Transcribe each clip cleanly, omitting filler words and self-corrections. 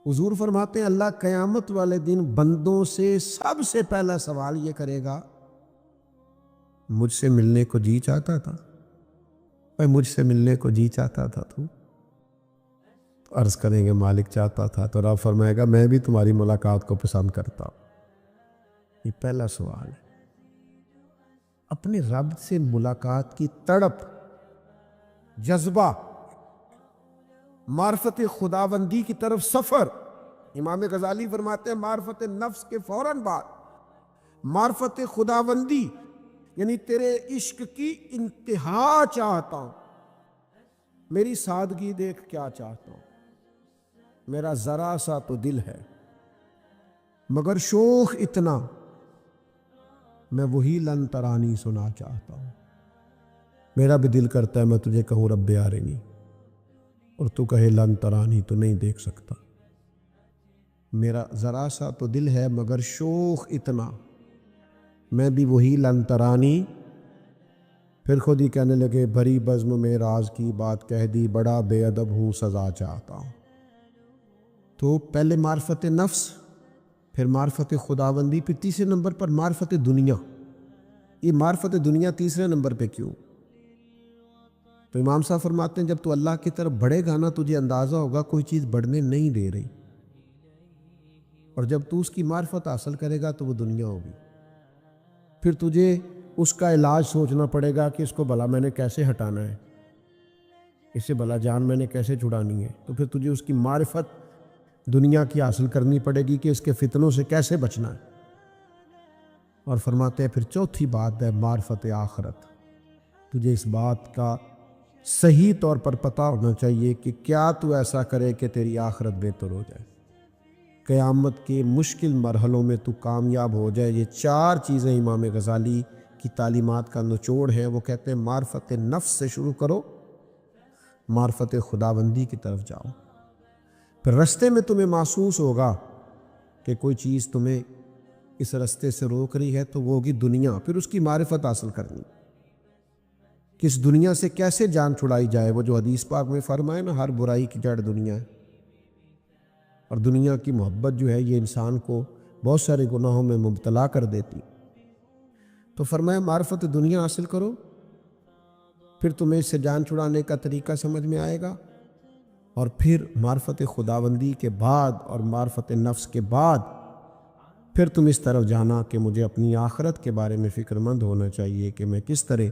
حضور فرماتے ہیں اللہ قیامت والے دن بندوں سے سب سے پہلا سوال یہ کرے گا، مجھ سے ملنے کو جی چاہتا تھا؟ بھائی مجھ سے ملنے کو جی چاہتا تھا تو عرض کریں گے مالک چاہتا تھا، تو رب فرمائے گا میں بھی تمہاری ملاقات کو پسند کرتا ہوں۔ یہ پہلا سوال ہے، اپنے رب سے ملاقات کی تڑپ، جذبہ، معرفت خداوندی کی طرف سفر۔ امام غزالی فرماتے ہیں معرفت نفس کے فوراً بعد معرفت خداوندی، یعنی تیرے عشق کی انتہا چاہتا ہوں، میری سادگی دیکھ کیا چاہتا ہوں، میرا ذرا سا تو دل ہے مگر شوخ اتنا، میں وہی لن ترانی سنا چاہتا ہوں۔ میرا بھی دل کرتا ہے میں تجھے کہوں رب ارنی، اور تو کہے لن ترانی، تو نہیں دیکھ سکتا۔ میرا ذرا سا تو دل ہے مگر شوخ اتنا، میں بھی وہی لن ترانی۔ پھر خود ہی کہنے لگے بھری بزم میں راز کی بات کہہ دی، بڑا بے ادب ہوں سزا چاہتا ہوں۔ تو پہلے معرفت نفس، پھر معرفت خداوندی، پھر تیسرے نمبر پر معرفت دنیا۔ یہ معرفت دنیا تیسرے نمبر پہ کیوں؟ تو امام صاحب فرماتے ہیں جب تو اللہ کی طرف بڑھے گا نا، تجھے اندازہ ہوگا کوئی چیز بڑھنے نہیں دے رہی، اور جب تو اس کی معرفت حاصل کرے گا تو وہ دنیا ہوگی۔ پھر تجھے اس کا علاج سوچنا پڑے گا کہ اس کو بھلا میں نے کیسے ہٹانا ہے، اس سے بھلا جان میں نے کیسے چھڑانی ہے۔ تو پھر تجھے اس کی معرفت دنیا کی حاصل کرنی پڑے گی کہ اس کے فتنوں سے کیسے بچنا ہے۔ اور فرماتے ہیں پھر چوتھی بات ہے معرفت آخرت۔ تجھے اس بات کا صحیح طور پر پتہ ہونا چاہیے کہ کیا تو ایسا کرے کہ تیری آخرت بہتر ہو جائے، قیامت کے مشکل مرحلوں میں تو کامیاب ہو جائے۔ یہ چار چیزیں امام غزالی کی تعلیمات کا نچوڑ ہیں۔ وہ کہتے ہیں معرفت نفس سے شروع کرو، معرفت خداوندی کی طرف جاؤ، پھر رستے میں تمہیں محسوس ہوگا کہ کوئی چیز تمہیں اس رستے سے روک رہی ہے، تو وہ ہوگی دنیا۔ پھر اس کی معرفت حاصل کرنی کہ اس دنیا سے کیسے جان چھڑائی جائے۔ وہ جو حدیث پاک میں فرمائے نا ہر برائی کی جڑ دنیا ہے، اور دنیا کی محبت جو ہے یہ انسان کو بہت سارے گناہوں میں مبتلا کر دیتی۔ تو فرمایا معرفت دنیا حاصل کرو، پھر تمہیں اس سے جان چھڑانے کا طریقہ سمجھ میں آئے گا، اور پھر معرفت خداوندی کے بعد اور معرفت نفس کے بعد پھر تم اس طرف جانا کہ مجھے اپنی آخرت کے بارے میں فکر مند ہونا چاہیے کہ میں کس طرح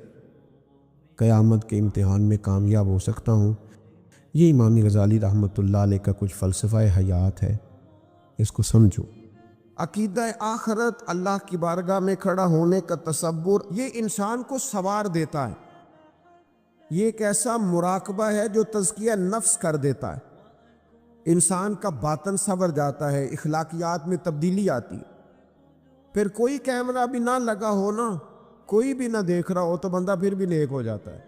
قیامت کے امتحان میں کامیاب ہو سکتا ہوں۔ یہ امام غزالی رحمۃ اللہ علیہ کا کچھ فلسفہ حیات ہے، اس کو سمجھو۔ عقیدہ آخرت، اللہ کی بارگاہ میں کھڑا ہونے کا تصور، یہ انسان کو سوار دیتا ہے۔ یہ ایک ایسا مراقبہ ہے جو تزکیہ نفس کر دیتا ہے، انسان کا باطن سنور جاتا ہے، اخلاقیات میں تبدیلی آتی ہے۔ پھر کوئی کیمرہ بھی نہ لگا ہو نا، کوئی بھی نہ دیکھ رہا ہو، تو بندہ پھر بھی نیک ہو جاتا ہے،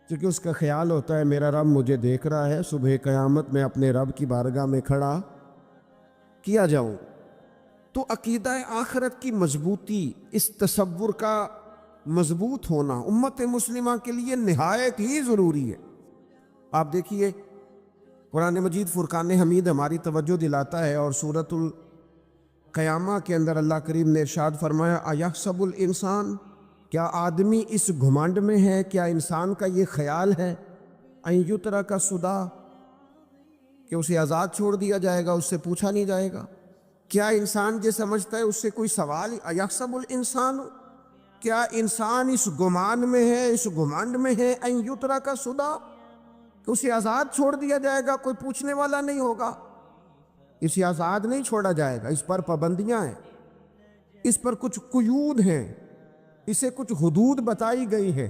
کیونکہ اس کا خیال ہوتا ہے میرا رب مجھے دیکھ رہا ہے، صبح قیامت میں اپنے رب کی بارگاہ میں کھڑا کیا جاؤں۔ تو عقیدہ آخرت کی مضبوطی، اس تصور کا مضبوط ہونا امت مسلمہ کے لیے نہایت ہی ضروری ہے۔ آپ دیکھیے قرآن مجید فرقان حمید ہماری توجہ دلاتا ہے، اور سورۃ القیامہ کے اندر اللہ کریم نے ارشاد فرمایا ایحسب الانسان، کیا آدمی اس گھمنڈ میں ہے، کیا انسان کا یہ خیال ہے ان یترک سدی، کہ اسے آزاد چھوڑ دیا جائے گا، اس سے پوچھا نہیں جائے گا؟ کیا انسان یہ سمجھتا ہے اس سے کوئی سوال؟ ایحسب الانسان، کیا انسان اس گمان میں ہے، اس گھمنڈ میں ہے ان یترک سدی، کہ اسے آزاد چھوڑ دیا جائے گا، کوئی پوچھنے والا نہیں ہوگا؟ اسے آزاد نہیں چھوڑا جائے گا، اس پر پابندیاں ہیں، اس پر کچھ قیود ہیں، اسے کچھ حدود بتائی گئی ہے،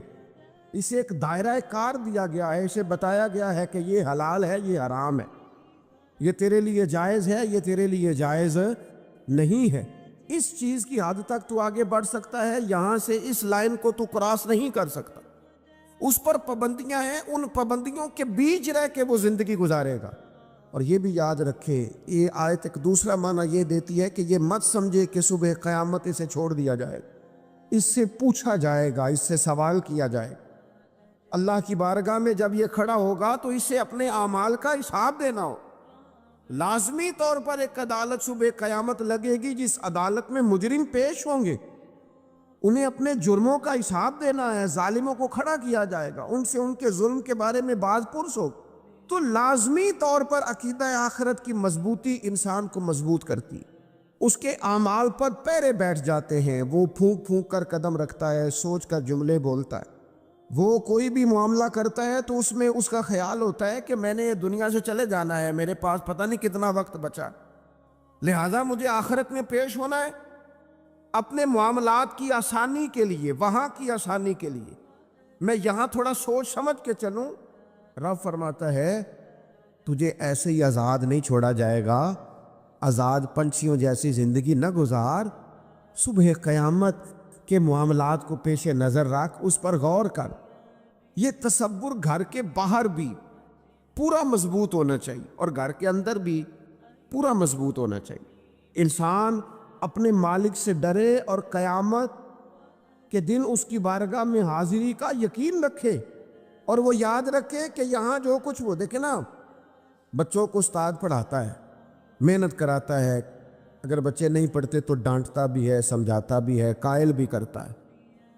اسے ایک دائرہ کار دیا گیا ہے، اسے بتایا گیا ہے کہ یہ حلال ہے، یہ حرام ہے، یہ تیرے لیے جائز ہے، یہ تیرے لیے جائز نہیں ہے۔ اس چیز کی حد تک تو آگے بڑھ سکتا ہے، یہاں سے اس لائن کو تو کراس نہیں کر سکتا۔ اس پر پابندیاں ہیں، ان پابندیوں کے بیچ رہ کے وہ زندگی گزارے گا۔ اور یہ بھی یاد رکھے، یہ آیت ایک دوسرا معنی یہ دیتی ہے کہ یہ مت سمجھے کہ صبح قیامت اسے چھوڑ دیا جائے گا، اس سے پوچھا جائے گا، اس سے سوال کیا جائے گا۔ اللہ کی بارگاہ میں جب یہ کھڑا ہوگا تو اسے اپنے اعمال کا حساب دینا ہو، لازمی طور پر ایک عدالت صبح قیامت لگے گی جس عدالت میں مجرم پیش ہوں گے، انہیں اپنے جرموں کا حساب دینا ہے، ظالموں کو کھڑا کیا جائے گا، ان سے ان کے ظلم کے بارے میں باز پرس ہو۔ تو لازمی طور پر عقیدہ آخرت کی مضبوطی انسان کو مضبوط کرتی، اس کے اعمال پر پیرے بیٹھ جاتے ہیں، وہ پھونک پھونک کر قدم رکھتا ہے، سوچ کر جملے بولتا ہے، وہ کوئی بھی معاملہ کرتا ہے تو اس میں اس کا خیال ہوتا ہے کہ میں نے دنیا سے چلے جانا ہے، میرے پاس پتہ نہیں کتنا وقت بچا، لہٰذا مجھے آخرت میں پیش ہونا ہے اپنے معاملات کی آسانی کے لیے، وہاں کی آسانی کے لیے میں یہاں تھوڑا سوچ سمجھ کے چلوں۔ رب فرماتا ہے تجھے ایسے ہی آزاد نہیں چھوڑا جائے گا، آزاد پنچھیوں جیسی زندگی نہ گزار، صبح قیامت کے معاملات کو پیش نظر رکھ، اس پر غور کر۔ یہ تصور گھر کے باہر بھی پورا مضبوط ہونا چاہیے اور گھر کے اندر بھی پورا مضبوط ہونا چاہیے۔ انسان اپنے مالک سے ڈرے اور قیامت کے دن اس کی بارگاہ میں حاضری کا یقین رکھے، اور وہ یاد رکھے کہ یہاں جو کچھ وہ دیکھے نا، بچوں کو استاد پڑھاتا ہے، محنت کراتا ہے، اگر بچے نہیں پڑھتے تو ڈانٹتا بھی ہے، سمجھاتا بھی ہے، قائل بھی کرتا ہے،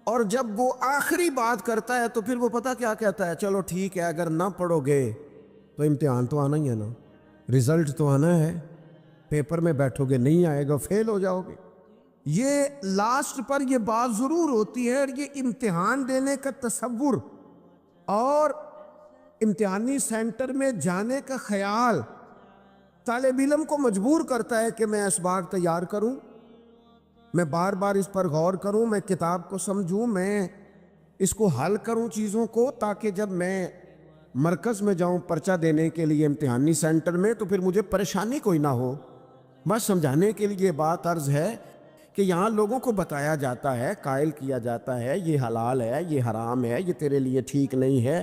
اور جب وہ آخری بات کرتا ہے تو پھر وہ پتہ کیا کہتا ہے، چلو ٹھیک ہے اگر نہ پڑھو گے تو امتحان تو آنا ہی ہے نا، رزلٹ تو آنا ہے، پیپر میں بیٹھو گے نہیں آئے گا، فیل ہو جاؤ گے۔ یہ لاسٹ پر یہ بات ضرور ہوتی ہے، اور یہ امتحان دینے کا تصور اور امتحانی سینٹر میں جانے کا خیال طالب علم کو مجبور کرتا ہے کہ میں اسباق تیار کروں، میں بار بار اس پر غور کروں، میں کتاب کو سمجھوں، میں اس کو حل کروں چیزوں کو، تاکہ جب میں مرکز میں جاؤں پرچہ دینے کے لیے امتحانی سینٹر میں تو پھر مجھے پریشانی کوئی نہ ہو۔ بس سمجھانے کے لیے بات عرض ہے کہ یہاں لوگوں کو بتایا جاتا ہے، قائل کیا جاتا ہے یہ حلال ہے، یہ حرام ہے، یہ تیرے لیے ٹھیک نہیں ہے،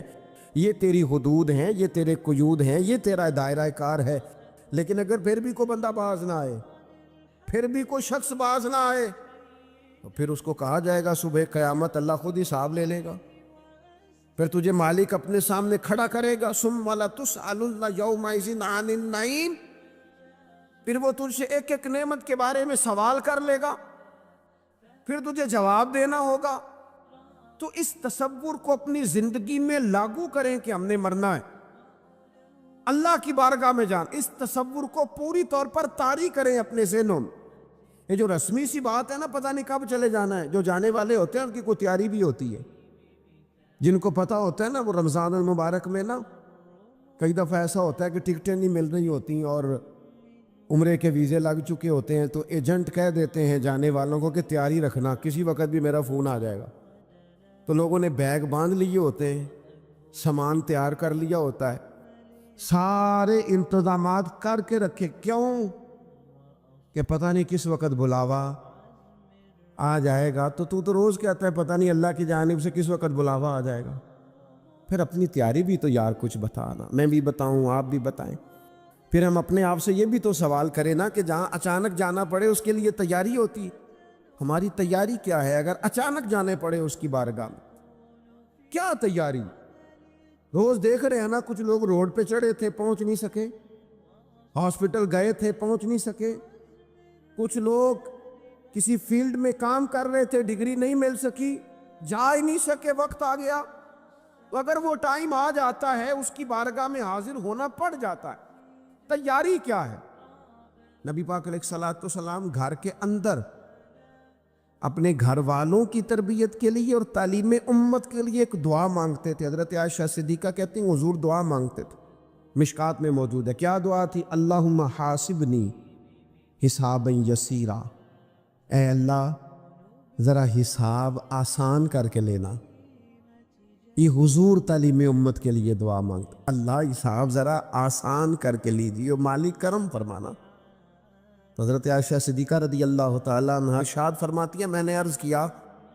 یہ تیری حدود ہیں، یہ تیرے قیود ہیں، یہ تیرا دائرہ کار ہے۔ لیکن اگر پھر بھی کوئی بندہ باز نہ آئے، پھر بھی کوئی شخص باز نہ آئے، تو پھر اس کو کہا جائے گا صبح قیامت اللہ خود حساب لے لے گا، پھر تجھے مالک اپنے سامنے کھڑا کرے گا، ثم لَتُسْأَلُنَّ يَوْمَئِذٍ عَنِ النَّعِيمِ، پھر وہ تجھ سے ایک ایک نعمت کے بارے میں سوال کر لے گا، پھر تجھے جواب دینا ہوگا۔ تو اس تصور کو اپنی زندگی میں لاگو کریں کہ ہم نے مرنا ہے، اللہ کی بارگاہ میں جان، اس تصور کو پوری طور پر طاری کریں اپنے ذہنوں میں۔ یہ جو رسمی سی بات ہے نا، پتہ نہیں کب چلے جانا ہے، جو جانے والے ہوتے ہیں ان کی کوئی تیاری بھی ہوتی ہے، جن کو پتہ ہوتا ہے نا وہ رمضان المبارک میں نا کئی دفعہ ایسا ہوتا ہے کہ ٹکٹیں نہیں مل رہی ہوتی اور عمرے کے ویزے لگ چکے ہوتے ہیں، تو ایجنٹ کہہ دیتے ہیں جانے والوں کو کہ تیاری رکھنا، کسی وقت بھی میرا فون آ جائے گا۔ تو لوگوں نے بیگ باندھ لیے ہوتے ہیں، سامان تیار کر لیا ہوتا ہے، سارے انتظامات کر کے رکھے، کیوں کہ پتہ نہیں کس وقت بلاوا آ جائے گا۔ تو روز کہتا ہے پتہ نہیں اللہ کی جانب سے کس وقت بلاوا آ جائے گا۔ پھر اپنی تیاری بھی تو یار کچھ بتانا، میں بھی بتاؤں آپ بھی بتائیں، پھر ہم اپنے آپ سے یہ بھی تو سوال کریں نا کہ جہاں اچانک جانا پڑے اس کے لیے تیاری ہوتی ہے، ہماری تیاری کیا ہے اگر اچانک جانے پڑے اس کی بارگاہ میں؟ کیا تیاری؟ روز دیکھ رہے ہیں نا، کچھ لوگ روڈ پہ چڑھے تھے پہنچ نہیں سکے، ہاسپٹل گئے تھے پہنچ نہیں سکے، کچھ لوگ کسی فیلڈ میں کام کر رہے تھے، ڈگری نہیں مل سکی، جا ہی نہیں سکے، وقت آ گیا۔ تو اگر وہ ٹائم آ جاتا ہے اس کی بارگاہ میں حاضر ہونا پڑ جاتا ہے۔ تیاری کیا ہے؟ نبی پاک علیہ الصلوۃ والسلام گھر کے اندر اپنے گھر والوں کی تربیت کے لیے اور تعلیم امت کے لیے ایک دعا مانگتے تھے۔ حضرت عائشہ صدیقہ کہتی ہیں حضور دعا مانگتے تھے، مشکات میں موجود ہے۔ کیا دعا تھی؟ اللہم حاسبنی حسابا یسیرا، اے اللہ ذرا حساب آسان کر کے لینا۔ یہ حضور تعلیم امت کے لیے دعا مانگتا، اللہ حساب ذرا آسان کر کے لیجیے، مالک کرم فرمانا۔ تو حضرت عائشہ صدیقہ رضی اللہ تعالیٰ عنہ ارشاد فرماتی ہے، میں نے عرض کیا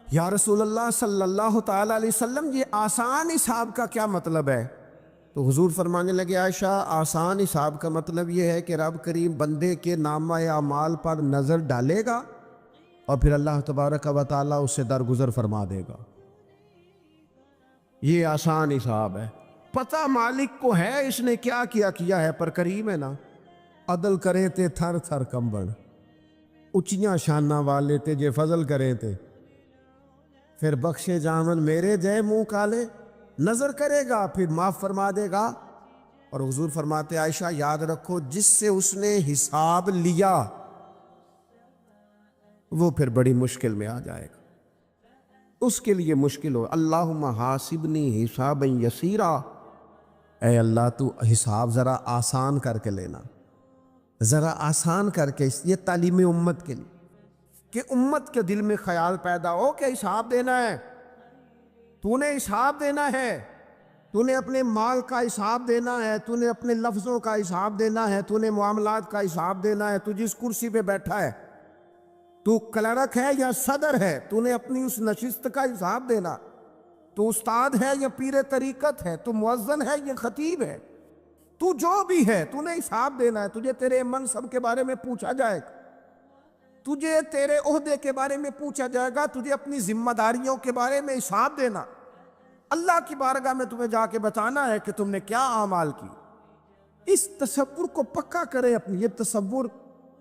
یا رسول اللہ صلی اللہ تعالیٰ علیہ وسلم یہ آسان حساب کا کیا مطلب ہے؟ تو حضور فرمانے لگے عائشہ آسان حساب کا مطلب یہ ہے کہ رب کریم بندے کے نامہ اعمال پر نظر ڈالے گا اور پھر اللہ تبارک و تعالیٰ اس سے درگزر فرما دے گا۔ یہ آسان حساب ہے، پتہ مالک کو ہے اس نے کیا کیا ہے، پر کریم ہے نا، عدل کرے تے تھر تھر کمبن، اچیاں شاناں والے تے جے فضل کرے تے پھر بخشے جامن میرے جے منہ کالے، نظر کرے گا پھر معاف فرما دے گا۔ اور حضور فرماتے عائشہ یاد رکھو جس سے اس نے حساب لیا وہ پھر بڑی مشکل میں آ جائے گا، اس کے لیے مشکل ہو۔ اللہم حاسبنی حسابا یسیرا، اے اللہ تو حساب ذرا آسان کر کے لینا، ذرا آسان کر کے، اس یہ تعلیم امت کے لیے کہ امت کے دل میں خیال پیدا ہو کہ حساب دینا ہے، تو نے حساب دینا ہے، تو نے اپنے مال کا حساب دینا ہے، تو نے اپنے لفظوں کا حساب دینا ہے، تو نے معاملات کا حساب دینا ہے، تو جس کرسی پہ بیٹھا ہے، تو کلرک ہے یا صدر ہے، تو نے اپنی اس نشست کا حساب دینا، تو استاد ہے یا پیر طریقت ہے، تو مؤذن ہے یا خطیب ہے، تو جو بھی ہے تو نے حساب دینا ہے۔ تجھے تیرے منصب کے بارے میں پوچھا جائے گا، تجھے تیرے عہدے کے بارے میں پوچھا جائے گا، تجھے اپنی ذمہ داریوں کے بارے میں حساب دینا، اللہ کی بارگاہ میں تمہیں جا کے بتانا ہے کہ تم نے کیا اعمال کی۔ اس تصور کو پکا کرے اپنی، یہ تصور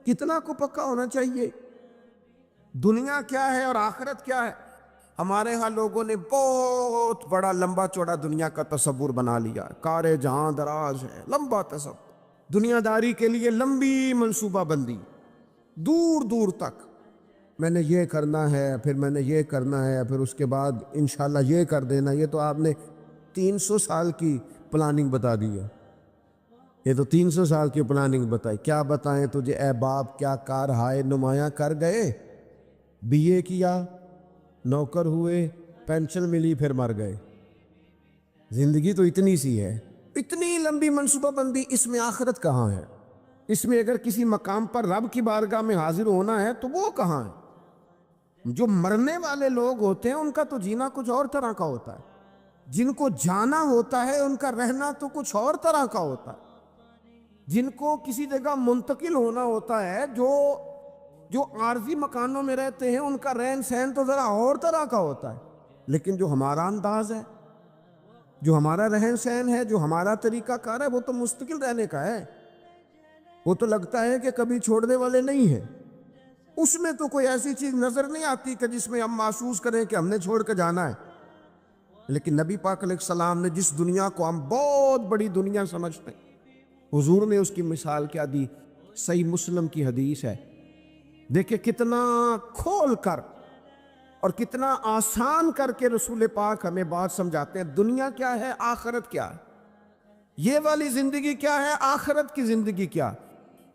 کتنا کو پکا ہونا چاہیے، دنیا کیا ہے اور آخرت کیا ہے۔ ہمارے ہاں لوگوں نے بہت بڑا لمبا چوڑا دنیا کا تصور بنا لیا، کار جہاں دراز ہے، لمبا تصور، دنیا داری کے لیے لمبی منصوبہ بندی، دور دور تک میں نے یہ کرنا ہے، پھر میں نے یہ کرنا ہے، پھر اس کے بعد انشاءاللہ یہ کر دینا۔ یہ تو آپ نے 300 سال کی پلاننگ بتا دی ہے، یہ تو 300 سال کی پلاننگ بتائی۔ کیا بتائیں تجھے اے باپ، کیا کار ہائے نمایاں کر گئے، بی اے کیا، نوکر ہوئے، پینشن ملی، پھر مر گئے۔ زندگی تو اتنی سی ہے، اتنی لمبی منصوبہ بندی، اس میں آخرت کہاں ہے؟ اس میں اگر کسی مقام پر رب کی بارگاہ میں حاضر ہونا ہے تو وہ کہاں ہے؟ جو مرنے والے لوگ ہوتے ہیں ان کا تو جینا کچھ اور طرح کا ہوتا ہے، جن کو جانا ہوتا ہے ان کا رہنا تو کچھ اور طرح کا ہوتا ہے، جن کو کسی جگہ منتقل ہونا ہوتا ہے، جو عارضی مکانوں میں رہتے ہیں ان کا رہن سہن تو ذرا اور طرح کا ہوتا ہے۔ لیکن جو ہمارا انداز ہے، جو ہمارا رہن سہن ہے، جو ہمارا طریقہ کار ہے، وہ تو مستقل رہنے کا ہے، وہ تو لگتا ہے کہ کبھی چھوڑنے والے نہیں ہیں۔ اس میں تو کوئی ایسی چیز نظر نہیں آتی کہ جس میں ہم محسوس کریں کہ ہم نے چھوڑ کے جانا ہے۔ لیکن نبی پاک علیہ السلام نے جس دنیا کو ہم بہت بڑی دنیا سمجھتے ہیں، حضور نے اس کی مثال کیا دی؟ صحیح مسلم کی حدیث ہے، دیکھیں کتنا کھول کر اور کتنا آسان کر کے رسول پاک ہمیں بات سمجھاتے ہیں۔ دنیا کیا ہے، آخرت کیا ہے، یہ والی زندگی کیا ہے، آخرت کی زندگی کیا،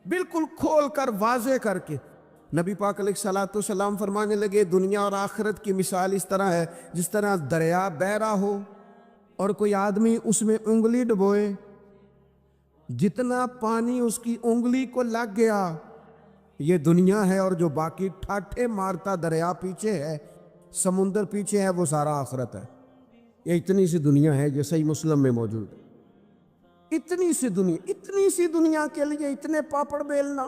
بالکل کھول کر واضح کر کے نبی پاک علیہ السلام فرمانے لگے دنیا اور آخرت کی مثال اس طرح ہے جس طرح دریا بہہ رہا ہو اور کوئی آدمی اس میں انگلی ڈبوئے، جتنا پانی اس کی انگلی کو لگ گیا یہ دنیا ہے، اور جو باقی ٹھاٹھے مارتا دریا پیچھے ہے، سمندر پیچھے ہے، وہ سارا آخرت ہے۔ یہ اتنی سی دنیا ہے جو صحیح مسلم میں موجود ہے۔ اتنی سی دنیا کے لیے اتنے پاپڑ بیلنا،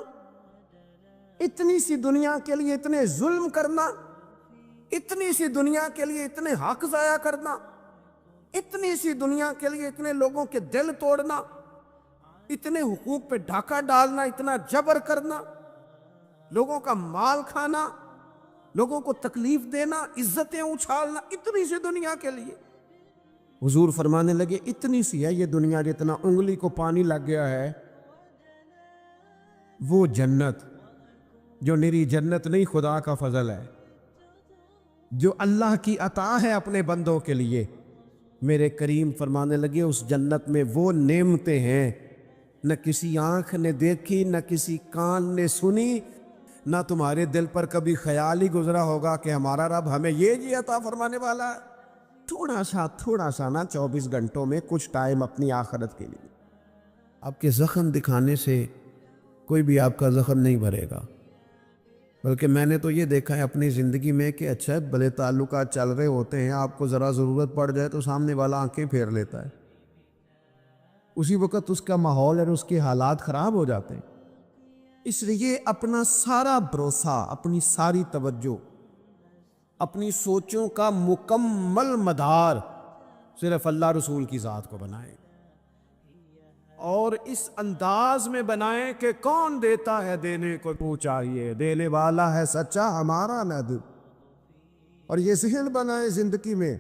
اتنی سی دنیا کے لیے اتنے ظلم کرنا، اتنی سی دنیا کے لیے اتنے حق ضائع کرنا، اتنی سی دنیا کے لیے اتنے لوگوں کے دل توڑنا، اتنے حقوق پہ ڈھاکہ ڈالنا، اتنا جبر کرنا، لوگوں کا مال کھانا، لوگوں کو تکلیف دینا، عزتیں اچھالنا، اتنی سی دنیا کے لیے۔ حضور فرمانے لگے اتنی سی ہے یہ دنیا، جتنا انگلی کو پانی لگ گیا ہے وہ جنت، جو نری جنت نہیں، خدا کا فضل ہے، جو اللہ کی عطا ہے اپنے بندوں کے لیے۔ میرے کریم فرمانے لگے اس جنت میں وہ نعمتیں ہیں نہ کسی آنکھ نے دیکھی، نہ کسی کان نے سنی، نہ تمہارے دل پر کبھی خیال ہی گزرا ہوگا کہ ہمارا رب ہمیں یہ عطا فرمانے والا ہے۔ تھوڑا سا نا 24 گھنٹوں میں کچھ ٹائم اپنی آخرت کے لیے۔ آپ کے زخم دکھانے سے کوئی بھی آپ کا زخم نہیں بھرے گا، بلکہ میں نے تو یہ دیکھا ہے اپنی زندگی میں کہ اچھا بھلے تعلقات چل رہے ہوتے ہیں، آپ کو ذرا ضرورت پڑ جائے تو سامنے والا آنکھیں پھیر لیتا ہے، اسی وقت اس کا ماحول اور اس کے حالات خراب ہو جاتے ہیں۔ اس لیے اپنا سارا بھروسہ، اپنی ساری توجہ، اپنی سوچوں کا مکمل مدار صرف اللہ رسول کی ذات کو بنائیں، اور اس انداز میں بنائیں کہ کون دیتا ہے دینے کو تو چاہیے، دینے والا ہے سچا ہمارا نہ دو۔ اور یہ ذہن بنائے زندگی میں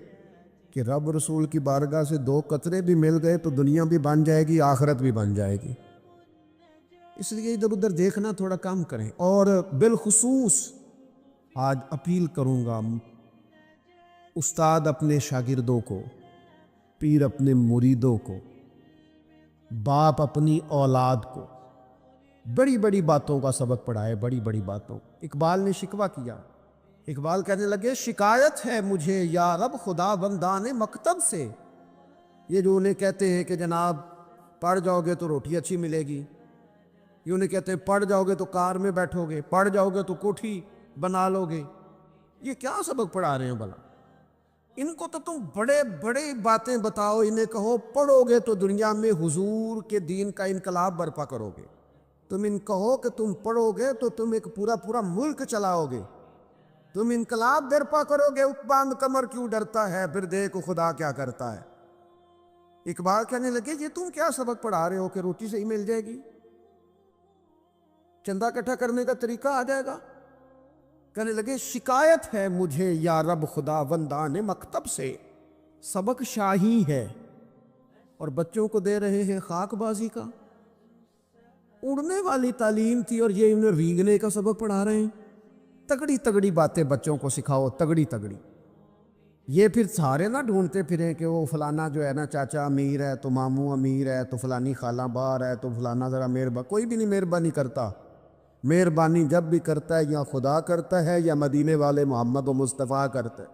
کہ رب رسول کی بارگاہ سے 2 قطرے بھی مل گئے تو دنیا بھی بن جائے گی، آخرت بھی بن جائے گی۔ اس لیے ادھر ادھر دیکھنا تھوڑا کم کریں۔ اور بالخصوص آج اپیل کروں گا، استاد اپنے شاگردوں کو، پیر اپنے مریدوں کو، باپ اپنی اولاد کو بڑی بڑی باتوں کا سبق پڑھائے، بڑی بڑی باتوں۔ اقبال نے شکوہ کیا، اقبال کہنے لگے شکایت ہے مجھے یا رب خدا بندان مکتب سے۔ یہ جو انہیں کہتے ہیں کہ جناب پڑھ جاؤ گے تو روٹی اچھی ملے گی، یہ انہیں کہتے ہیں پڑھ جاؤ گے تو کار میں بیٹھو گے، پڑھ جاؤ گے تو کوٹھی بنا لو گے، یہ کیا سبق پڑھا رہے ہیں بھلا؟ ان کو تو تم بڑے بڑے باتیں بتاؤ، انہیں کہو پڑھو گے تو دنیا میں حضور کے دین کا انقلاب برپا کرو گے، تم ان کہو کہ تم پڑھو گے تو تم ایک پورا ملک چلاؤ گے، تم انقلاب برپا کرو گے، باندھ کمر کیوں ڈرتا ہے، پھر دیکھو خدا کیا کرتا ہے۔ اقبال کہنے لگے یہ تم کیا سبق پڑھا رہے ہو کہ روٹی سے ہی مل جائے گی، چندہ اکٹھا کرنے کا طریقہ آ جائے گا؟ کہنے لگے شکایت ہے مجھے یا رب خدا بندان مکتب سے، سبق شاہی ہے اور بچوں کو دے رہے ہیں خاک بازی کا۔ اڑنے والی تعلیم تھی اور یہ انہیں ریگنے کا سبق پڑھا رہے ہیں۔ تگڑی تگڑی باتیں بچوں کو سکھاؤ، تگڑی تگڑی۔ یہ پھر سارے نہ ڈھونڈتے پھریں کہ وہ فلانا جو ہے نا چاچا امیر ہے تو ماموں امیر ہے تو فلانی خالہ باہر ہے تو فلانا ذرا مہربانی، کوئی بھی نہیں مہربانی کرتا۔ مہربانی جب بھی کرتا ہے یا خدا کرتا ہے یا مدینے والے محمد و مصطفیٰ کرتا ہے۔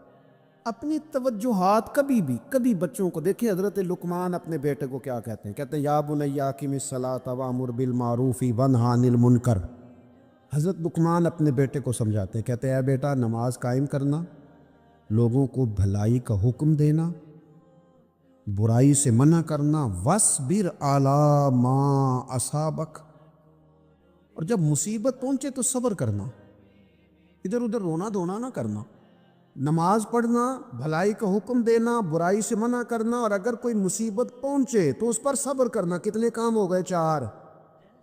اپنی توجہات کبھی بچوں کو دیکھیں، حضرت لقمان اپنے بیٹے کو کیا کہتے ہیں؟ کہتے ہیں یا بنی اقم الصلاۃ وامر بالمعروف وانہا عن المنکر۔ حضرت لقمان اپنے بیٹے کو سمجھاتے ہیں، کہتے ہیں اے بیٹا نماز قائم کرنا، لوگوں کو بھلائی کا حکم دینا، برائی سے منع کرنا، وَاصْبِرْ عَلَىٰ مَا أَصَابَكَ، اور جب مصیبت پہنچے تو صبر کرنا، ادھر ادھر رونا دھونا نہ کرنا، نماز پڑھنا، بھلائی کا حکم دینا، برائی سے منع کرنا، اور اگر کوئی مصیبت پہنچے تو اس پر صبر کرنا۔ کتنے کام ہو گئے؟ 4۔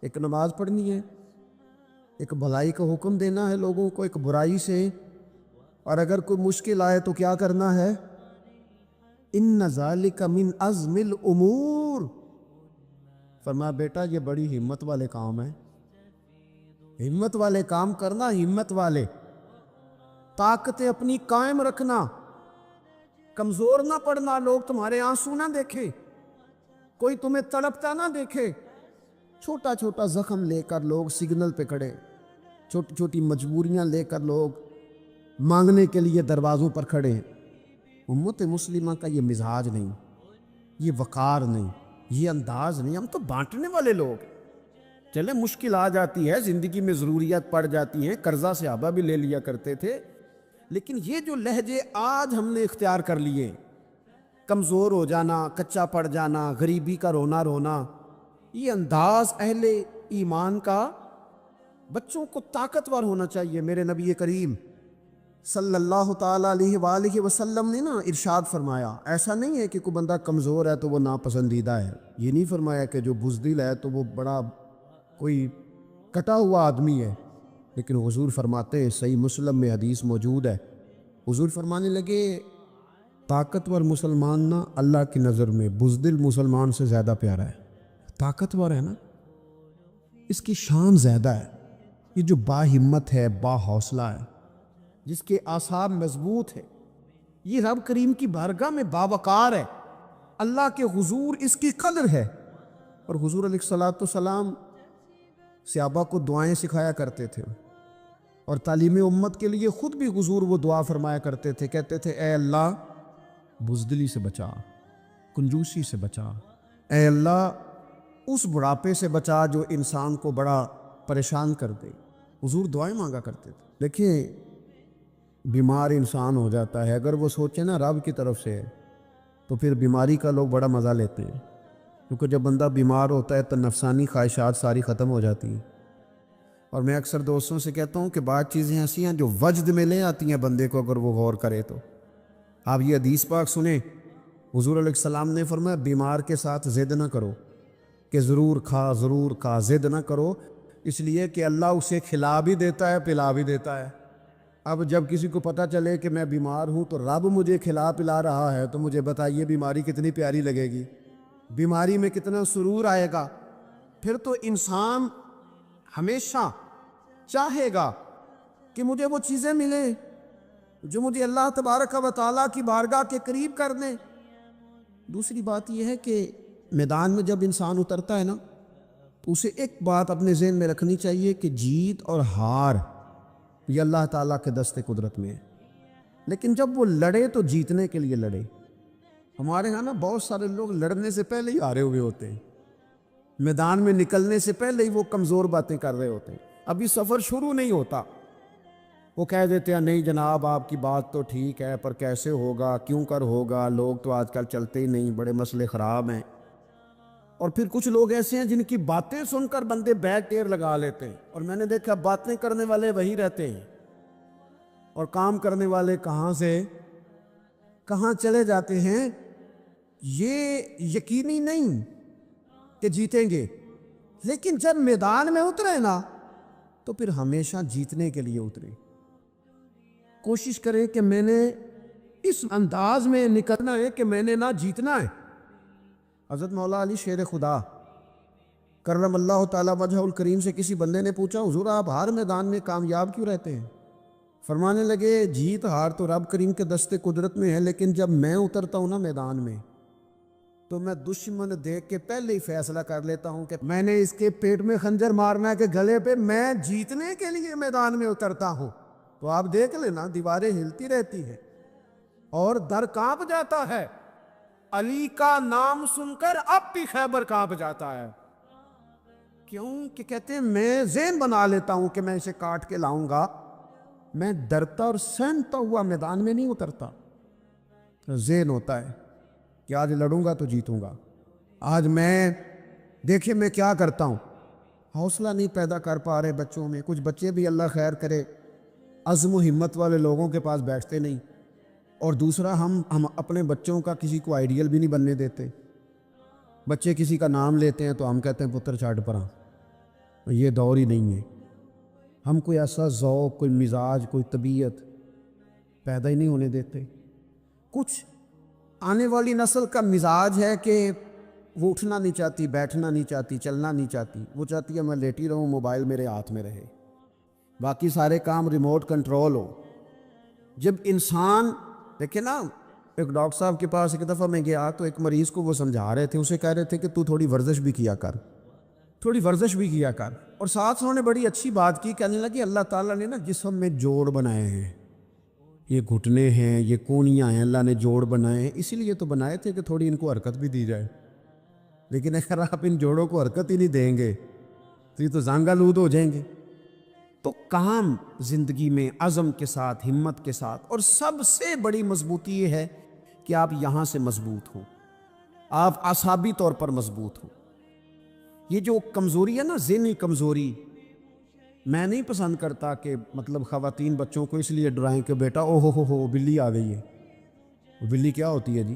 ایک نماز پڑھنی ہے، ایک بھلائی کا حکم دینا ہے لوگوں کو، ایک برائی سے، اور اگر کوئی مشکل آئے تو کیا کرنا ہے؟ ان ذالک من عزم الامور۔ فرمایا بیٹا یہ بڑی ہمت والے کام ہیں، ہمت والے کام کرنا، ہمت والے، طاقتیں اپنی قائم رکھنا، کمزور نہ پڑنا، لوگ تمہارے آنسو نہ دیکھیں، کوئی تمہیں تڑپتا نہ دیکھے۔ چھوٹا چھوٹا زخم لے کر لوگ سگنل پہ کھڑے، چھوٹی چھوٹی مجبوریاں لے کر لوگ مانگنے کے لیے دروازوں پر کھڑے ہیں۔ امت مسلمہ کا یہ مزاج نہیں، یہ وقار نہیں، یہ انداز نہیں، ہم تو بانٹنے والے لوگ ہیں۔ چلے مشکل آ جاتی ہے، زندگی میں ضروریات پڑ جاتی ہیں، قرضہ صحابہ بھی لے لیا کرتے تھے، لیکن یہ جو لہجے آج ہم نے اختیار کر لیے، کمزور ہو جانا، کچا پڑ جانا، غریبی کا رونا، یہ انداز اہل ایمان کا، بچوں کو طاقتور ہونا چاہیے۔ میرے نبی کریم صلی اللہ تعالیٰ علیہ وآلہ وسلم نے نا ارشاد فرمایا، ایسا نہیں ہے کہ کوئی بندہ کمزور ہے تو وہ ناپسندیدہ ہے، یہ نہیں فرمایا کہ جو بزدل ہے تو وہ بڑا کوئی کٹا ہوا آدمی ہے، لیکن حضور فرماتے ہیں، صحیح مسلم میں حدیث موجود ہے، حضور فرمانے لگے طاقتور مسلمان نا اللہ کی نظر میں بزدل مسلمان سے زیادہ پیارا ہے۔ طاقتور ہے نا، اس کی شان زیادہ ہے، یہ جو با ہمت ہے، با حوصلہ ہے، جس کے اعصاب مضبوط ہے، یہ رب کریم کی بارگاہ میں باوقار ہے، اللہ کے حضور اس کی قدر ہے۔ اور حضور علیہ الصلوۃ والسلام صحابہ کو دعائیں سکھایا کرتے تھے، اور تعلیم امت کے لیے خود بھی حضور وہ دعا فرمایا کرتے تھے، کہتے تھے اے اللہ بزدلی سے بچا، کنجوسی سے بچا، اے اللہ اس بڑھاپے سے بچا جو انسان کو بڑا پریشان کر دے۔ حضور دعائیں مانگا کرتے تھے۔ دیکھیں بیمار انسان ہو جاتا ہے، اگر وہ سوچے نا رب کی طرف سے ہے تو پھر بیماری کا لوگ بڑا مزہ لیتے ہیں، کیونکہ جب بندہ بیمار ہوتا ہے تو نفسانی خواہشات ساری ختم ہو جاتی ہیں۔ اور میں اکثر دوستوں سے کہتا ہوں کہ بعض چیزیں ایسی ہیں جو وجد میں لے آتی ہیں بندے کو، اگر وہ غور کرے تو۔ آپ یہ حدیث پاک سنیں، حضور علیہ السلام نے فرمایا بیمار کے ساتھ ضد نہ کرو کہ ضرور کھا ضد نہ کرو، اس لیے کہ اللہ اسے کھلا بھی دیتا ہے پلا بھی دیتا ہے۔ اب جب کسی کو پتہ چلے کہ میں بیمار ہوں تو رب مجھے کھلا پلا رہا ہے تو مجھے بتائیے بیماری کتنی پیاری لگے گی، بیماری میں کتنا سرور آئے گا۔ پھر تو انسان ہمیشہ چاہے گا کہ مجھے وہ چیزیں ملیں جو مجھے اللہ تبارک و تعالیٰ کی بارگاہ کے قریب کر دیں۔ دوسری بات یہ ہے کہ میدان میں جب انسان اترتا ہے نا تو اسے ایک بات اپنے ذہن میں رکھنی چاہیے کہ جیت اور ہار یہ اللہ تعالیٰ کے دست قدرت میں ہے، لیکن جب وہ لڑے تو جیتنے کے لیے لڑے۔ ہمارے ہاں نا بہت سارے لوگ لڑنے سے پہلے ہی ہارے ہوئے ہوتے ہیں، میدان میں نکلنے سے پہلے ہی وہ کمزور باتیں کر رہے ہوتے ہیں، ابھی سفر شروع نہیں ہوتا وہ کہہ دیتے ہیں نہیں جناب آپ کی بات تو ٹھیک ہے پر کیسے ہوگا، کیوں کر ہوگا، لوگ تو آج کل چلتے ہی نہیں، بڑے مسئلے خراب ہیں۔ اور پھر کچھ لوگ ایسے ہیں جن کی باتیں سن کر بندے بیک ٹیر لگا لیتے ہیں، اور میں نے دیکھا باتیں کرنے والے وہی رہتے ہیں اور کام کرنے والے کہاں سے کہاں چلے جاتے ہیں۔ یہ یقینی نہیں کہ جیتیں گے، لیکن جب میدان میں اترے نا تو پھر ہمیشہ جیتنے کے لیے اترے۔ کوشش کریں کہ میں نے اس انداز میں نکلنا ہے کہ میں نے نہ جیتنا ہے۔ حضرت مولا علی شیر خدا کرم اللہ تعالیٰ وجہ الکریم سے کسی بندے نے پوچھا حضور آپ ہر میدان میں کامیاب کیوں رہتے ہیں؟ فرمانے لگے جیت ہار تو رب کریم کے دست قدرت میں ہے، لیکن جب میں اترتا ہوں نا میدان میں تو میں دشمن دیکھ کے پہلے ہی فیصلہ کر لیتا ہوں کہ میں نے اس کے پیٹ میں خنجر مارنا ہے کہ گلے پہ، میں جیتنے کے لیے میدان میں اترتا ہوں۔ تو آپ دیکھ لینا دیواریں ہلتی رہتی ہیں اور در کانپ جاتا ہے، علی کا نام سن کر اب بھی خیبر کانپ جاتا ہے۔ کیوں کہ کہتے ہیں میں ذہن بنا لیتا ہوں کہ میں اسے کاٹ کے لاؤں گا، میں ڈرتا اور سہمتا ہوا میدان میں نہیں اترتا۔ ذہن ہوتا ہے کہ آج لڑوں گا تو جیتوں گا، آج میں دیکھیں میں کیا کرتا ہوں۔ حوصلہ نہیں پیدا کر پا رہے بچوں میں، کچھ بچے بھی اللہ خیر کرے عزم و ہمت والے لوگوں کے پاس بیٹھتے نہیں، اور دوسرا ہم اپنے بچوں کا کسی کو آئیڈیل بھی نہیں بننے دیتے۔ بچے کسی کا نام لیتے ہیں تو ہم کہتے ہیں پتر چھاٹ پرا، یہ دور ہی نہیں ہے۔ ہم کوئی ایسا ذوق، کوئی مزاج، کوئی طبیعت پیدا ہی نہیں ہونے دیتے۔ کچھ آنے والی نسل کا مزاج ہے کہ وہ اٹھنا نہیں چاہتی، بیٹھنا نہیں چاہتی، چلنا نہیں چاہتی، وہ چاہتی ہے میں لیٹی رہوں، موبائل میرے ہاتھ میں رہے، باقی سارے کام ریموٹ کنٹرول ہو۔ جب انسان دیکھیں نا، ایک ڈاکٹر صاحب کے پاس ایک دفعہ میں گیا تو ایک مریض کو وہ سمجھا رہے تھے، اسے کہہ رہے تھے کہ تو تھوڑی ورزش بھی کیا کر، تھوڑی ورزش بھی کیا کر، اور ساتھ انہوں نے بڑی اچھی بات کی، کہنے لگی اللہ تعالیٰ نے نا جسم میں جوڑ بنائے ہیں، یہ گھٹنے ہیں، یہ کونیاں ہیں، اللہ نے جوڑ بنائے ہیں، اسی لیے تو بنائے تھے کہ تھوڑی ان کو حرکت بھی دی جائے، لیکن اگر آپ ان جوڑوں کو حرکت ہی نہیں دیں گے تو یہ تو زانگا لود ہو جائیں گے۔ تو کام زندگی میں عزم کے ساتھ، ہمت کے ساتھ، اور سب سے بڑی مضبوطی یہ ہے کہ آپ یہاں سے مضبوط ہوں، آپ اعصابی طور پر مضبوط ہوں۔ یہ جو کمزوری ہے نا، ذہنی کمزوری، میں نہیں پسند کرتا کہ مطلب خواتین بچوں کو اس لیے ڈرائیں کہ بیٹا او ہو بلی آ گئی ہے۔ وہ بلی کیا ہوتی ہے جی؟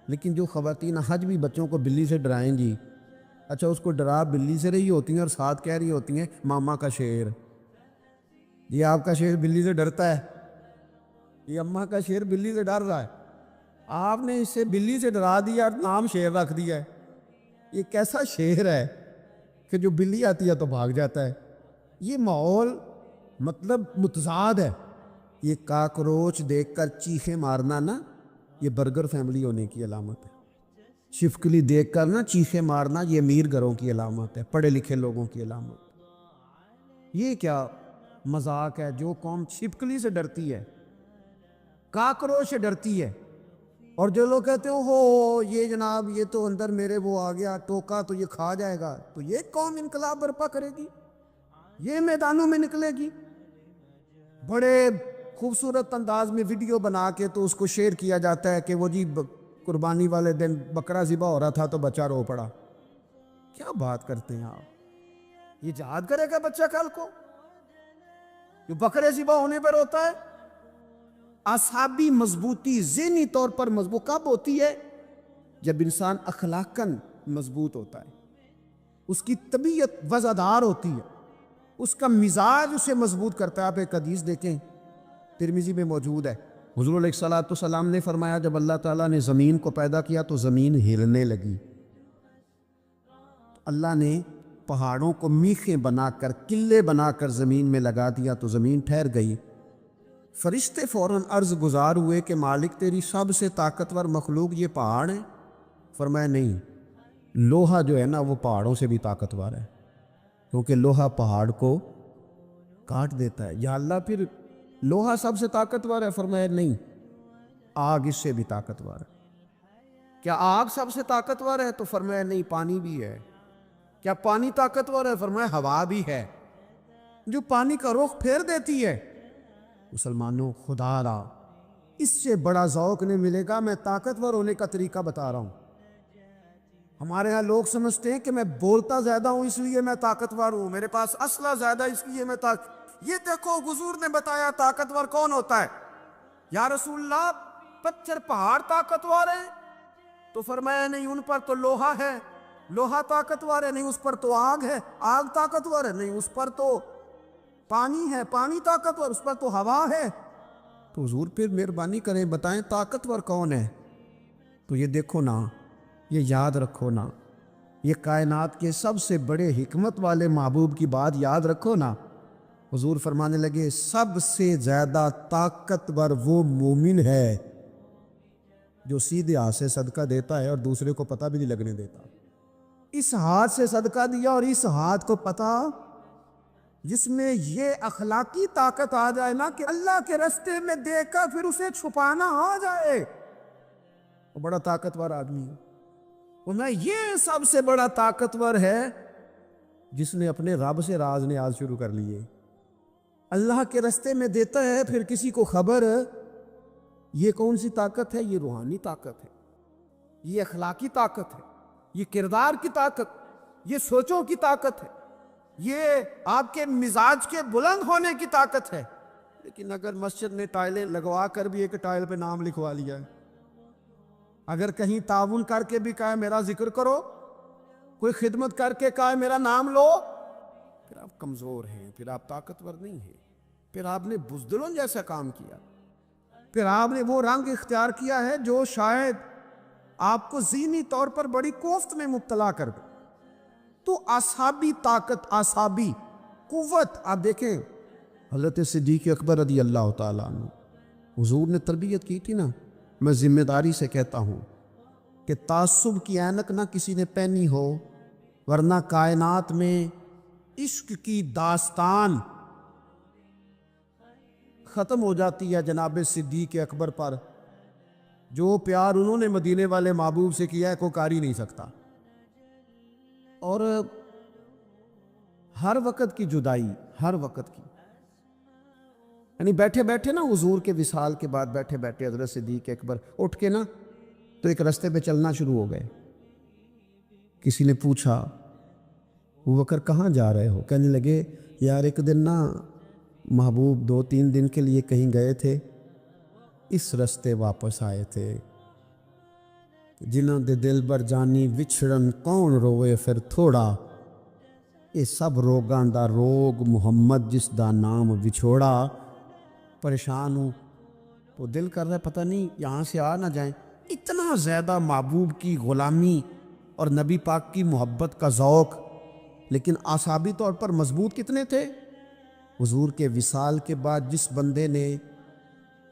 لیکن جو خواتین حج بھی بچوں کو بلی سے ڈرائیں گی، اچھا اس کو ڈرا بلی سے رہی ہوتی ہیں اور ساتھ کہہ رہی ہوتی ہیں ماما کا شیر، یہ آپ کا شیر بلی سے ڈرتا ہے، یہ اماں کا شیر بلی سے ڈر رہا ہے، آپ نے اسے بلی سے ڈرا دیا اور نام شیر رکھ دیا ہے۔ یہ کیسا شیر ہے کہ جو بلی آتی ہے تو بھاگ جاتا ہے؟ یہ ماحول مطلب متضاد ہے۔ یہ کاکروچ دیکھ کر چیخیں مارنا نا، یہ برگر فیملی ہونے کی علامت ہے۔ چھپکلی دیکھ کر نا چیخیں مارنا، یہ امیر گھروں کی علامت ہے، پڑھے لکھے لوگوں کی علامت۔ یہ کیا مذاق ہے؟ جو قوم چھپکلی سے ڈرتی ہے، کاکروچ سے ڈرتی ہے، اور جو لوگ کہتے ہیں ہو یہ جناب یہ تو اندر میرے وہ آ گیا ٹوکا تو یہ کھا جائے گا، تو یہ قوم انقلاب برپا کرے گی، یہ میدانوں میں نکلے گی۔ بڑے خوبصورت انداز میں ویڈیو بنا کے تو اس کو شیئر کیا جاتا ہے کہ وہ جی قربانی والے دن بکرا ذبح ہو رہا تھا تو بچہ رو پڑا۔ کیا بات کرتے ہیں آپ؟ یہ جہاد کرے گا بچہ کل کو جو بکرے ذبح ہونے پر ہوتا ہے؟ اعصابی مضبوطی، ذہنی طور پر مضبوط کب ہوتی ہے؟ جب انسان اخلاقاً مضبوط ہوتا ہے، اس کی طبیعت وزادار ہوتی ہے، اس کا مزاج اسے مضبوط کرتا ہے۔ آپ ایک حدیث دیکھیں، ترمذی میں موجود ہے، حضور علیہ الصلوۃ والسلام نے فرمایا جب اللہ تعالیٰ نے زمین کو پیدا کیا تو زمین ہلنے لگی، اللہ نے پہاڑوں کو میخیں بنا کر، قلعے بنا کر زمین میں لگا دیا تو زمین ٹھہر گئی۔ فرشتے فوراً عرض گزار ہوئے کہ مالک تیری سب سے طاقتور مخلوق یہ پہاڑ ہے؟ فرمایا نہیں، لوہا جو ہے نا وہ پہاڑوں سے بھی طاقتور ہے، کیونکہ لوہا پہاڑ کو کاٹ دیتا ہے۔ یا اللہ پھر لوہا سب سے طاقتور ہے؟ فرمایا نہیں، آگ اس سے بھی طاقتور ہے۔ کیا آگ سب سے طاقتور ہے؟ تو فرمایا نہیں، پانی بھی ہے۔ کیا پانی طاقتور ہے؟ فرمایا ہوا بھی ہے، جو پانی کا رخ پھیر دیتی ہے۔ مسلمانوں، خدا را اس سے بڑا ذوق نہیں ملے گا۔ میں طاقتور ہونے کا طریقہ بتا رہا ہوں۔ ہمارے ہاں لوگ سمجھتے ہیں کہ میں بولتا زیادہ ہوں اس لیے میں طاقتور ہوں، میرے پاس اسلحہ زیادہ اس لیے میں یہ دیکھو حضور نے بتایا طاقتور کون ہوتا ہے۔ یا رسول اللہ پتھر پہاڑ طاقتور ہیں؟ تو فرمایا نہیں، ان پر تو لوہا ہے، لوہا طاقتور ہے، نہیں اس پر تو آگ ہے، آگ طاقتور ہے، نہیں اس پر تو پانی ہے، پانی طاقتور، اس پر تو ہوا ہے۔ تو حضور پھر مہربانی کریں بتائیں طاقتور کون ہے؟ تو یہ دیکھو نا، یہ یاد رکھو نا، یہ کائنات کے سب سے بڑے حکمت والے محبوب کی بات یاد رکھو نا۔ حضور فرمانے لگے سب سے زیادہ طاقتور وہ مومن ہے جو سیدھے ہاتھ سے صدقہ دیتا ہے اور دوسرے کو پتہ بھی نہیں لگنے دیتا۔ اس ہاتھ سے صدقہ دیا اور اس ہاتھ کو پتہ، جس میں یہ اخلاقی طاقت آ جائے نا کہ اللہ کے راستے میں دے کر پھر اسے چھپانا آ جائے، وہ بڑا طاقتور آدمی ہے۔ وہ یہ سب سے بڑا طاقتور ہے جس نے اپنے رب سے راز نیاز شروع کر لیے، اللہ کے راستے میں دیتا ہے پھر کسی کو خبر۔ یہ کون سی طاقت ہے؟ یہ روحانی طاقت ہے، یہ اخلاقی طاقت ہے، یہ کردار کی طاقت، یہ سوچوں کی طاقت ہے، یہ آپ کے مزاج کے بلند ہونے کی طاقت ہے۔ لیکن اگر مسجد میں ٹائلیں لگوا کر بھی ایک ٹائل پہ نام لکھوا لیا ہے، اگر کہیں تعاون کر کے بھی کہا میرا ذکر کرو، کوئی خدمت کر کے کہا میرا نام لو، پھر آپ کمزور ہیں، پھر آپ طاقتور نہیں ہیں، پھر آپ نے بزدلوں جیسا کام کیا، پھر آپ نے وہ رنگ اختیار کیا ہے جو شاید آپ کو ذہنی طور پر بڑی کوفت میں مبتلا کر دے۔ تو اعصابی طاقت، اعصابی قوت، آپ دیکھیں حضرت صدیق اکبر رضی اللہ تعالیٰ عنہ، حضور نے تربیت کی تھی نا۔ میں ذمہ داری سے کہتا ہوں کہ تعصب کی اینک نہ کسی نے پہنی ہو، ورنہ کائنات میں عشق کی داستان ختم ہو جاتی ہے جناب صدیق اکبر پر۔ جو پیار انہوں نے مدینے والے محبوب سے کیا ہے کوئی کر ہی نہیں سکتا۔ اور ہر وقت کی جدائی، ہر وقت کی، یعنی بیٹھے بیٹھے نا حضور کے وصال کے بعد بیٹھے بیٹھے حضرت صدیق اکبر اٹھ کے نا تو ایک رستے پہ چلنا شروع ہو گئے۔ کسی نے پوچھا ابو بکر کہاں جا رہے ہو؟ کہنے لگے یار ایک دن نا محبوب 2-3 دن کے لیے کہیں گئے تھے، اس رستے واپس آئے تھے۔ جنہاں دے دل بر جانی وچھڑن کون روئے پھر تھوڑا، یہ سب روگاں دا روگ محمد جس دا نام وچھوڑا۔ پریشان ہوں تو دل کر رہا ہے پتہ نہیں یہاں سے آ نہ جائیں۔ اتنا زیادہ محبوب کی غلامی اور نبی پاک کی محبت کا ذوق، لیکن اعصابی طور پر مضبوط کتنے تھے؟ حضور کے وصال کے بعد جس بندے نے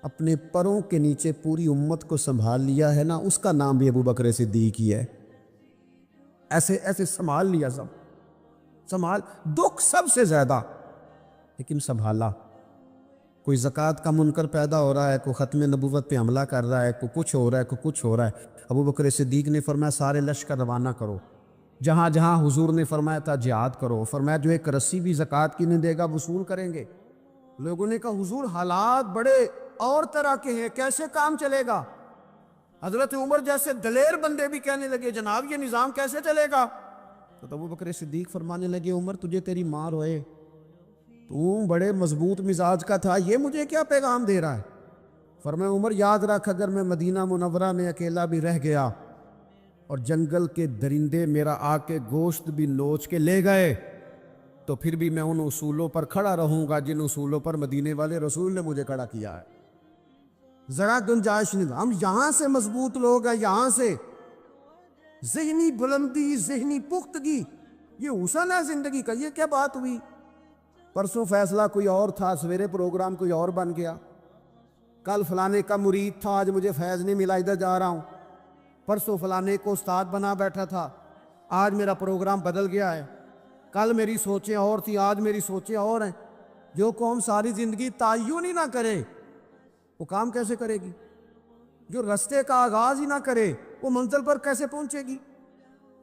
اپنے پروں کے نیچے پوری امت کو سنبھال لیا ہے نا، اس کا نام بھی ابو بکر صدیق ہی ہے۔ ایسے ایسے سنبھال لیا، سب سنبھال، دکھ سب سے زیادہ لیکن سنبھالا۔ کوئی زکوٰۃ کا منکر پیدا ہو رہا ہے، کوئی ختم نبوت پہ حملہ کر رہا ہے، کوئی کچھ ہو رہا ہے، کوئی کچھ ہو رہا ہے، ابو بکر صدیق نے فرمایا سارے لشکر روانہ کرو، جہاں جہاں حضور نے فرمایا تھا جہاد کرو۔ فرمایا جو ایک رسی بھی زکوٰۃ کی نہیں دے گا وصول کریں گے۔ لوگوں نے کہا حضور حالات بڑے اور طرح کے ہیں، کیسے کام چلے گا؟ حضرت عمر جیسے دلیر بندے بھی کہنے لگے جناب یہ نظام کیسے چلے گا؟ تو ابو بکر صدیق فرمانے لگے عمر تجھے تیری ماں روئے، تو بڑے مضبوط مزاج کا تھا، یہ مجھے کیا پیغام دے رہا ہے؟ فرمایا عمر یاد رکھ اگر میں مدینہ منورہ میں اکیلا بھی رہ گیا اور جنگل کے درندے میرا آ کے گوشت بھی نوچ کے لے گئے تو پھر بھی میں ان اصولوں پر کھڑا رہوں گا جن اصولوں پر مدینے والے رسول نے مجھے کھڑا کیا ہے. ذرا گنجائش نہیں. ہم یہاں سے مضبوط لوگ ہیں, یہاں سے ذہنی بلندی, ذہنی پختگی, یہ حسن ہے زندگی کا. یہ کیا بات ہوئی؟ پرسوں فیصلہ کوئی اور تھا, سویرے پروگرام کوئی اور بن گیا. کل فلانے کا مرید تھا, آج مجھے فیض نہیں ملا, ادھر جا رہا ہوں. پرسوں فلانے کو استاد بنا بیٹھا تھا, آج میرا پروگرام بدل گیا ہے. کل میری سوچیں اور تھیں, آج میری سوچیں اور ہیں. جو قوم ساری زندگی تعین ہی نہ کرے وہ کام کیسے کرے گی؟ جو رستے کا آغاز ہی نہ کرے وہ منزل پر کیسے پہنچے گی؟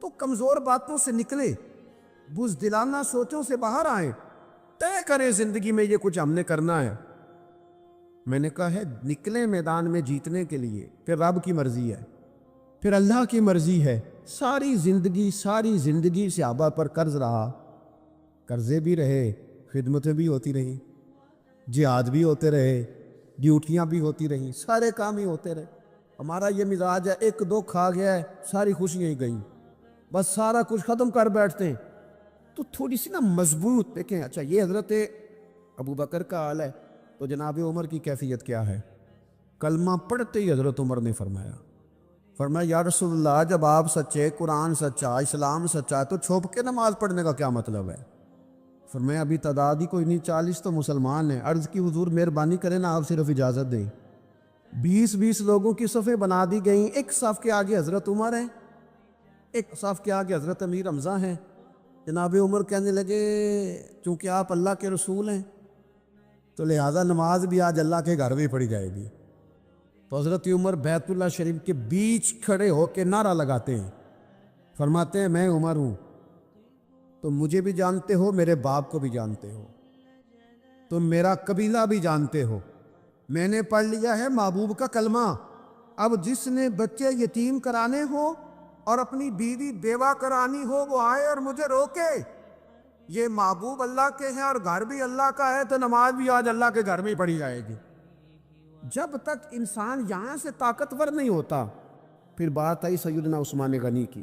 تو کمزور باتوں سے نکلے, بزدلانہ سوچوں سے باہر آئیں, طے کریں زندگی میں یہ کچھ ہم نے کرنا ہے. میں نے کہا ہے نکلیں میدان میں جیتنے کے لیے, پھر رب کی مرضی ہے, پھر اللہ کی مرضی ہے. ساری زندگی صحابہ پر قرض رہا, قرضے بھی رہے, خدمتیں بھی ہوتی رہیں, جہاد بھی ہوتے رہے, ڈیوٹیاں بھی ہوتی رہیں, سارے کام ہی ہوتے رہے. ہمارا یہ مزاج ہے, ایک دکھ آ گیا ہے ساری خوشیاں ہی گئیں, بس سارا کچھ ختم کر بیٹھتے ہیں. تو تھوڑی سی نا مضبوط دیکھیں. اچھا یہ حضرت ابو بکر کا حال ہے, تو جناب عمر کی کیفیت کیا ہے؟ کلمہ پڑھتے ہی حضرت عمر نے فرمایا یا رسول اللہ, جب آپ سچے, قرآن سچا, اسلام سچا, تو چھپ کے نماز پڑھنے کا کیا مطلب ہے؟ فرمایا ابھی تعداد ہی کوئی نہیں, 40 تو مسلمان ہیں. عرض کی حضور مہربانی کریں نا, آپ صرف اجازت دیں. 20 لوگوں کی صفیں بنا دی گئیں. ایک صف کے آگے حضرت عمر ہیں, ایک صف کے آگے حضرت امیر حمزہ ہیں. جناب عمر کہنے لگے چونکہ آپ اللہ کے رسول ہیں تو لہذا نماز بھی آج اللہ کے گھر میں پڑھی جائے گی. تو حضرت عمر بیت اللہ شریف کے بیچ کھڑے ہو کے نعرہ لگاتے ہیں, فرماتے ہیں میں عمر ہوں, تم مجھے بھی جانتے ہو, میرے باپ کو بھی جانتے ہو, تم میرا قبیلہ بھی جانتے ہو, میں نے پڑھ لیا ہے محبوب کا کلمہ. اب جس نے بچے یتیم کرانے ہو اور اپنی بیوی بیوہ کرانی ہو وہ آئے اور مجھے روکے. یہ محبوب اللہ کے ہیں اور گھر بھی اللہ کا ہے, تو نماز بھی آج اللہ کے گھر میں ہی پڑھی جائے گی. جب تک انسان یہاں سے طاقتور نہیں ہوتا. پھر بات آئی سیدنا عثمان غنی کی.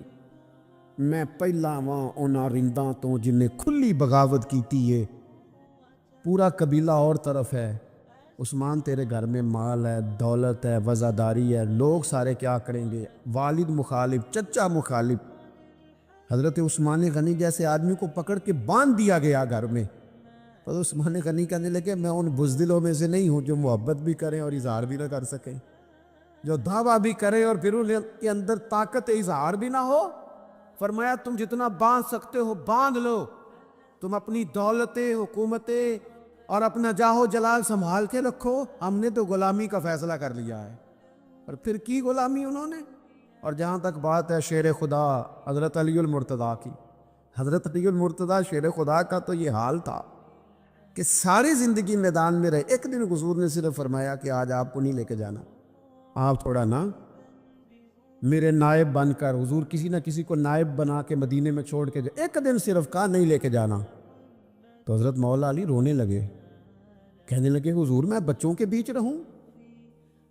میں پہلا وہاں اونا رنداں تو جن نے کھلی بغاوت کی تھی, یہ پورا قبیلہ اور طرف ہے. عثمان تیرے گھر میں مال ہے, دولت ہے, وزاداری ہے, لوگ سارے کیا کریں گے؟ والد مخالف, چچا مخالف. حضرت عثمان غنی جیسے آدمی کو پکڑ کے باندھ دیا گیا گھر میں. تو عثمان غنی کہنے لگے میں ان بزدلوں میں سے نہیں ہوں جو محبت بھی کریں اور اظہار بھی نہ کر سکیں, جو دعویٰ بھی کریں اور پھر ان کے اندر طاقت اظہار بھی نہ ہو. فرمایا تم جتنا باندھ سکتے ہو باندھ لو, تم اپنی دولتیں, حکومتیں اور اپنا جاہو جلال سنبھال کے رکھو, ہم نے تو غلامی کا فیصلہ کر لیا ہے. اور پھر کی غلامی انہوں نے. اور جہاں تک بات ہے شیر خدا حضرت علی المرتضیٰ کی, حضرت علی المرتضیٰ شیر خدا کا تو یہ حال تھا کہ ساری زندگی میدان میں رہے. ایک دن حضور نے صرف فرمایا کہ آج آپ کو نہیں لے کے جانا, آپ تھوڑا نا میرے نائب بن کر, حضور کسی نہ کسی کو نائب بنا کے مدینے میں چھوڑ کے جائے, ایک دن صرف کہا نہیں لے کے جانا. تو حضرت مولا علی رونے لگے, کہنے لگے حضور میں بچوں کے بیچ رہوں,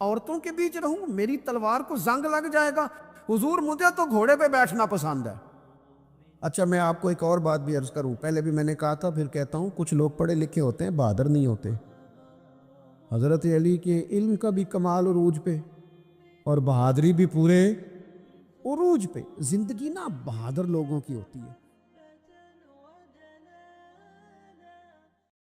عورتوں کے بیچ رہوں, میری تلوار کو زنگ لگ جائے گا. حضور مجھے تو گھوڑے پہ بیٹھنا پسند ہے. اچھا میں آپ کو ایک اور بات بھی عرض کروں, پہلے بھی میں نے کہا تھا پھر کہتا ہوں, کچھ لوگ پڑھے لکھے ہوتے ہیں بہادر نہیں ہوتے. حضرت علی کے علم کا بھی کمال عروج پہ اور بہادری بھی پورے عروج پہ. زندگی نا بہادر لوگوں کی ہوتی ہے.